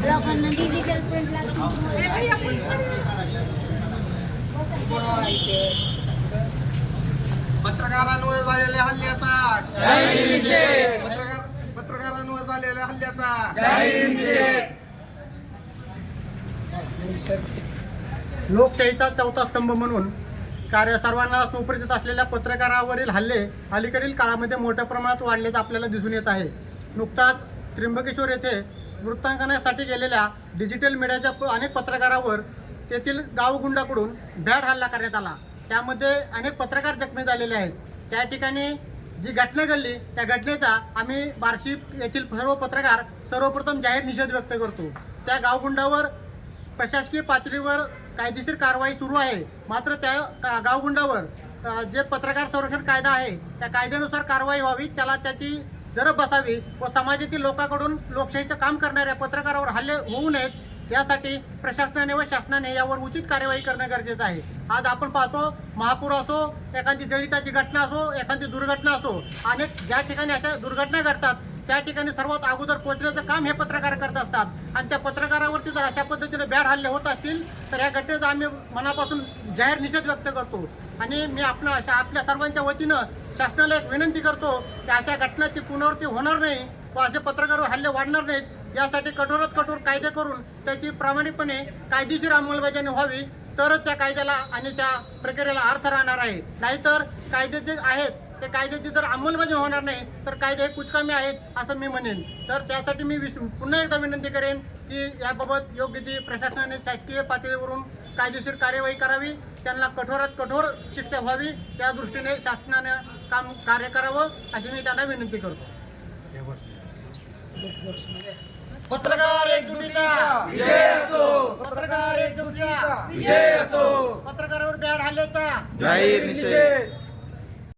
लोकांना digital print पत्रकारांवर झालेल्या हल्ल्याचा जाहीर निषेध. पत्रकारांवर झालेल्या हल्ल्याचा जाहीर निषेध. लोकशाहीचा चौथा स्तंभ म्हणून सर्वांना सुपरिचित असलेल्या पत्रकारावरील हल्ले अलीकडील काळामध्ये मोठ्या प्रमाणात वाढल्याचं आपल्याला दिसून येत आहे. नुकताच त्र्यंबकेश्वर येथे वृत्तांकनासाठी गेलेल्या डिजिटल मीडियाच्या अनेक पत्रकारावर तेथील गावगुंडाकडून भ्याड हल्ला करण्यात आला. त्यामध्ये अनेक पत्रकार जखमी झालेले आहेत. त्या ठिकाणी जी घटना घडली त्या घटनेचा आम्ही बार्शी येथील सर्व पत्रकार सर्वप्रथम जाहीर निषेध व्यक्त करतो. त्या गावगुंडावर प्रशासकीय पातळीवर कायदेशीर कारवाई सुरू आहे. मात्र त्या गावगुंडावर जे पत्रकार संरक्षण कायदा आहे त्या कायद्यानुसार कारवाई व्हावी, त्याला त्याची जरब बसावी व समाजातील लोकांकडून लोकशाहीचं काम करणाऱ्या पत्रकारावर हल्ले होऊ नयेत यासाठी प्रशासनाने व शासनाने यावर उचित कार्यवाही करणं गरजेचं आहे. आज आपण पाहतो महापूर असो, एखादी जळिताची घटना असो, एखादी दुर्घटना असो, अनेक ज्या ठिकाणी अशा दुर्घटना घडतात त्या ठिकाणी सर्वात अगोदर पोहोचण्याचं काम हे पत्रकार करत असतात आणि त्या पत्रकारावरती जर अशा पद्धतीने भ्याड हल्ले होत असतील तर या घटनेचा आम्ही मनापासून जाहीर निषेध व्यक्त करतो. आणि मी आपल्या सर्वांच्या वतीनं शासनाला एक विनंती करतो की अशा घटनाची पुनरावृत्ती होणार नाही व असे पत्रकारावर हल्ले वाढणार नाहीत यासाठी कठोरात कठोर कायदे करून त्याची प्रामाणिकपणे कायदेशीर अंमलबजावणी व्हावी, तरच त्या कायद्याला आणि त्या प्रक्रियेला अर्थ राहणार आहे. नाहीतर कायदे जे आहेत ते कायद्याची जर अंमलबजावणी होणार नाही तर कायदे हे कुचकामी आहेत असं मी म्हणेन. तर त्यासाठी मी पुन्हा एकदा विनंती करेन की याबाबत योग्य ती प्रशासनाने शासकीय पातळीवरून कायदेशीर कार्यवाही करावी, त्यांना कठोरात कठोर शिक्षा व्हावी, त्या दृष्टीने शासनाने कार्य करावं अशी मी त्यांना विनंती करतो. पत्रकार एकजुटीचा विजय असो. पत्रकार एकजुटीचा विजय असो. पत्रकारावर भ्याड हल्ल्याचा जाहीर निषेध.